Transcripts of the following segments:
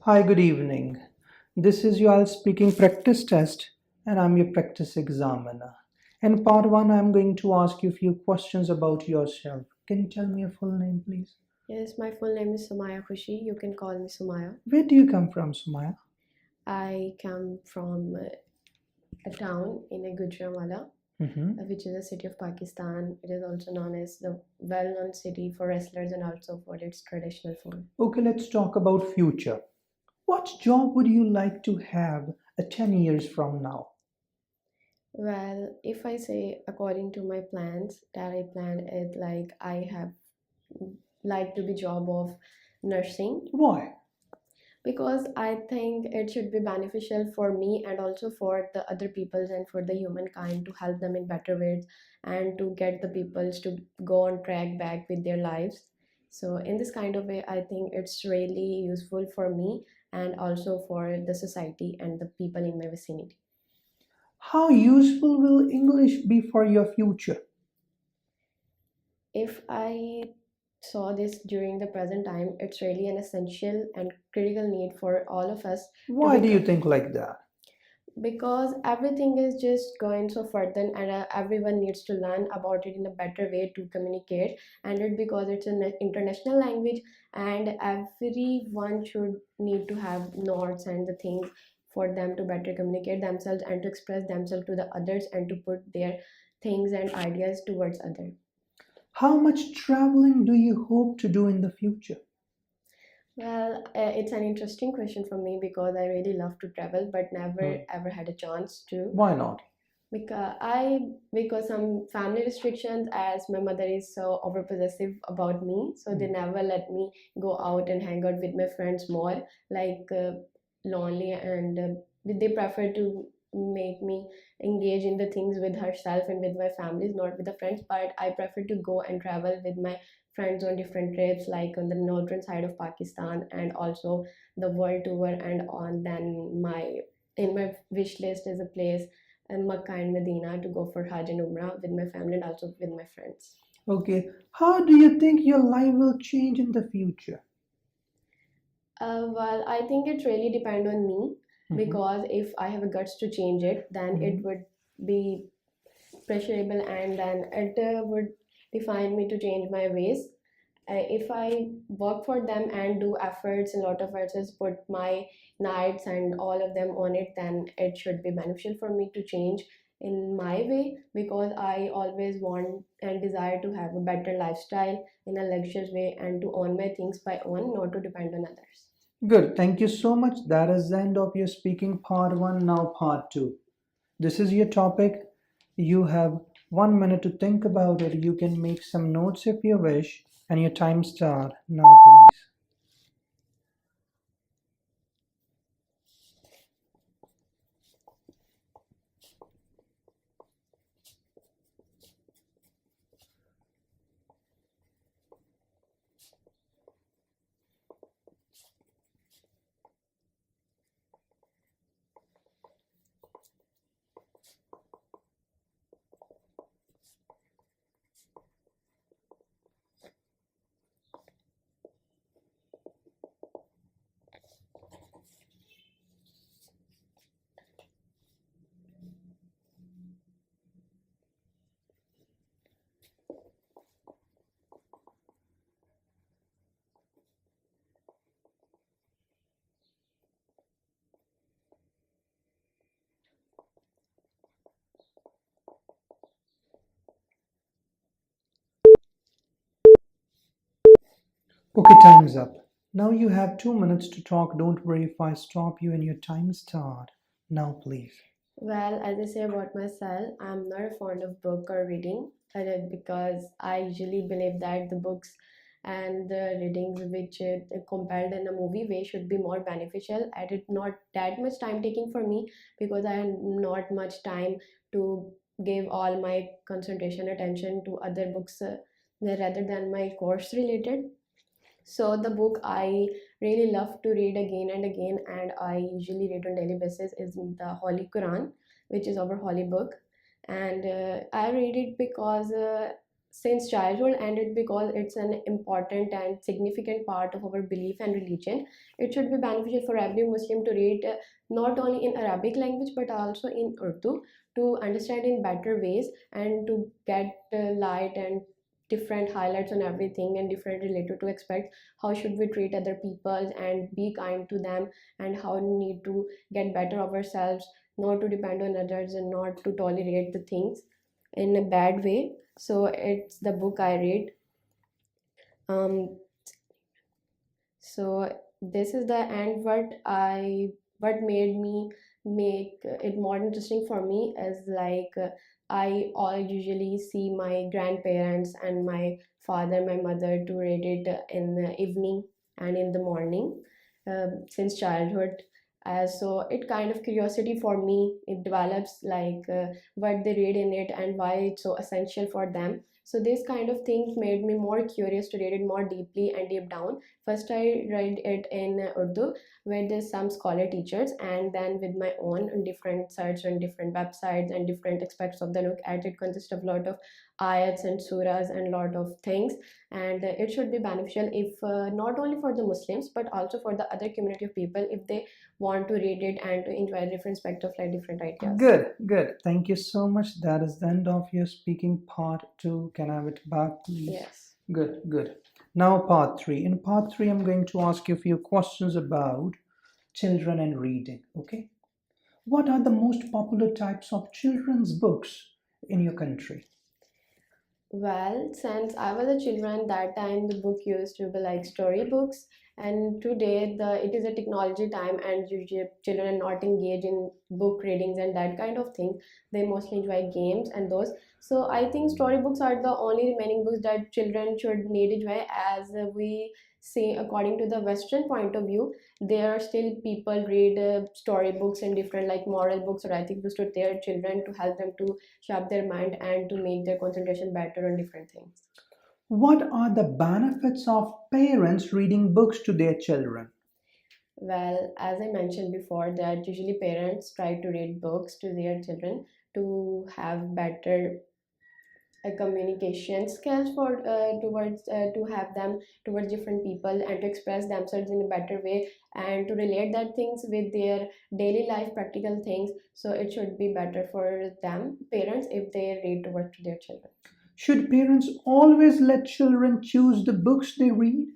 Hi, good evening. This is your speaking practice test, and I'm your practice examiner. In part one, I'm going to ask you a few questions about yourself. Can you tell me your full name, please? Yes, my full name is Sumaya Khushi. You can call me Sumaya. Where do you come from, Sumaya? I come from a town in a Gujranwala, Mm-hmm. which is a city of Pakistan. It is also known as the well-known city for wrestlers and also for its traditional food. Okay, let's talk about future. What job would you like to have 10 years from now? Well, if I say according to my plans, that I plan it like I have like to be job of nursing Why? because I think it should be beneficial for me and also for the other peoples and for the humankind to help them in better ways and to get the peoples to go on track back with their lives. So in this kind of way, I think it's really useful for me and also for the society and the people in my vicinity. How useful will English be for your future? If I saw this during the present time, it's really an essential and critical need for all of us to Why do you become, think like that? because everything is just going so further and everyone needs to learn about it in a better way to communicate, and it because it's an international language and everyone should need to have notes and the things for them to better communicate themselves and to express themselves to the others and to put their things and ideas towards others. How much traveling do you hope to do in the future? Well, it's an interesting question for me because I really love to travel but never Hmm. ever had a chance to. Why not? Because some family restrictions, as my mother is so over possessive about me, so they Hmm. never let me go out and hang out with my friends more, like lonely, and they prefer to make me engage in the things with herself and with my families, not with the friends. But I prefer to go and travel with my friends on different trips, like on the northern side of Pakistan and also the world tour, and on then my in my wish list is a place and Makkah and Medina to go for Hajj and Umrah with my family and also with my friends. Okay, how do you think your life will change in the future? Well, I think it really depends on me Mhm. because if I have a guts to change it, then it Mhm. would be pressurable and then it would define me to change my ways. If I work for them and do efforts, a lot of efforts, put my nights and all of them on it, then it should be beneficial for me to change in my way because I always want and desire to have a better lifestyle in a luxurious way and to own my things by own, not to depend on others. Good, thank you so much. That is the end of your speaking part one. Now, part two. This is your topic. You have 1 minute to think about it. You can make some notes if you wish, and your time start now, please. Okay, time's up. Now you have 2 minutes to talk. Don't worry if I stop you and your time start now, please. Well, as I say about myself, I'm not a fond of book or reading because I usually believe that the books and the readings which compiled in a movie way should be more beneficial. I did not that much time taking for me because I had not much time to give all my concentration attention to other books rather than my course related. So the book I really love to read again and again, and I usually read on daily basis is the Holy Quran, which is our holy book, and I read it because since childhood, and it because it's an important and significant part of our belief and religion. It should be beneficial for every Muslim to read not only in Arabic language but also in Urdu, to understand in better ways and to get light and different highlights on everything and different related to expect how should we treat other people and be kind to them, and how we need to get better ourselves, not to depend on others and not to tolerate the things in a bad way. So it's the book I read. um so this is the end. What made me make it more interesting for me is like I all usually see my grandparents and my father, my mother to read it in the evening and in the morning, since childhood. So it kind of curiosity for me, it develops like what they read in it and why it's so essential for them. So these kind of things made me more curious to read it more deeply and deep down. First I read it in Urdu, where there's some scholar teachers, and then with my own different search on different websites and different aspects of the look at it, consists of a lot of ayats and surahs and lot of things. And it should be beneficial if not only for the Muslims but also for the other community of people, if they want to read it and to enjoy different spectrum of like different ideas. Good, good. Thank you so much. That is the end of your speaking part 2. Can I have it back, please? Yes. Good, good. Now, part 3. In part 3, I'm going to ask you a few questions about children and reading. Okay? What are the most popular types of children's books in your country? Well, since I was a children, that time the book used to be like storybooks, and today it is a technology time, and usually children are not engaged in book readings and that kind of thing. They mostly enjoy games and those. So I think storybooks are the only remaining books that children should need enjoy, as we see according to the Western point of view. There are still people read storybooks and different like moral books or ethic books to their children to help them to sharp their mind and to make their concentration better on different things. What are the benefits of parents reading books to their children? Well, as I mentioned before, that usually parents try to read books to their children to have better communication skills for towards to have them towards different people and to express themselves in a better way and to relate that things with their daily life practical things. So it should be better for them parents if they read towards to their children. Should parents always let children choose the books they read?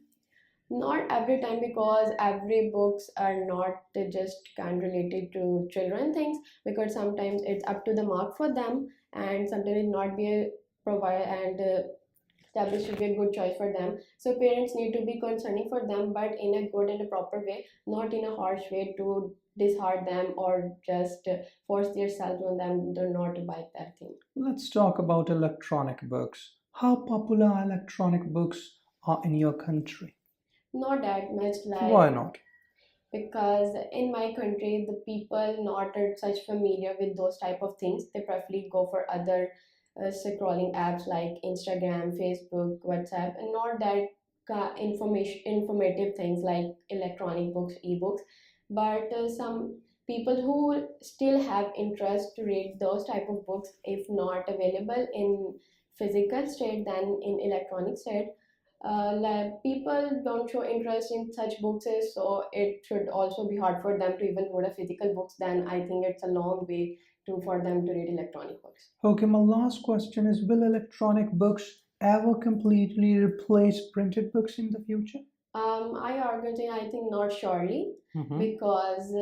Not every time, because every books are not just kind related to children things, because sometimes it's up to the mark for them and sometimes it not be a provide and established to be a good choice for them. So parents need to be concerning for them, but in a good and a proper way, not in a harsh way to dishearten them or just force themselves on them to not to buy that thing. Let's talk about electronic books. How popular electronic books are in your country? Not that much like. Why not? Because in my country the people not are such familiar with those type of things. They preferably go for other scrolling apps like Instagram, Facebook, WhatsApp, and not that informative things like electronic books, ebooks. But some people who still have interest to read those type of books, if not available in physical state then in electronic state, like people don't show interest in such books, so it should also be hard for them to even read a physical books. Then I think it's a long way to for them to read electronic books. Okay, my last question is, will electronic books ever completely replace printed books in the future? I argue, I think not surely, because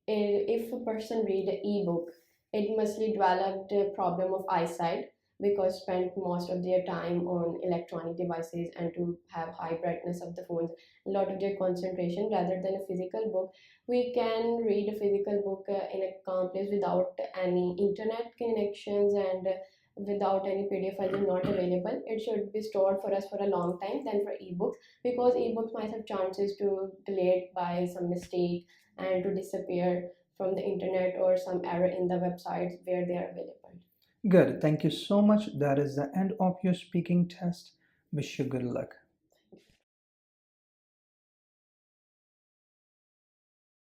if a person read an ebook, it must be developed a problem of eyesight, because spend most of their time on electronic devices and to have high brightness of the phones, a lot of their concentration rather than a physical book. We can read a physical book in a calm place without any internet connections and without any PDF files are not available. It should be stored for us for a long time than for ebooks, because ebooks might have chances to delete by some mistake and to disappear from the internet or some error in the websites where they are available. Good. Thank you so much. That is the end of your speaking test. Wish you good luck.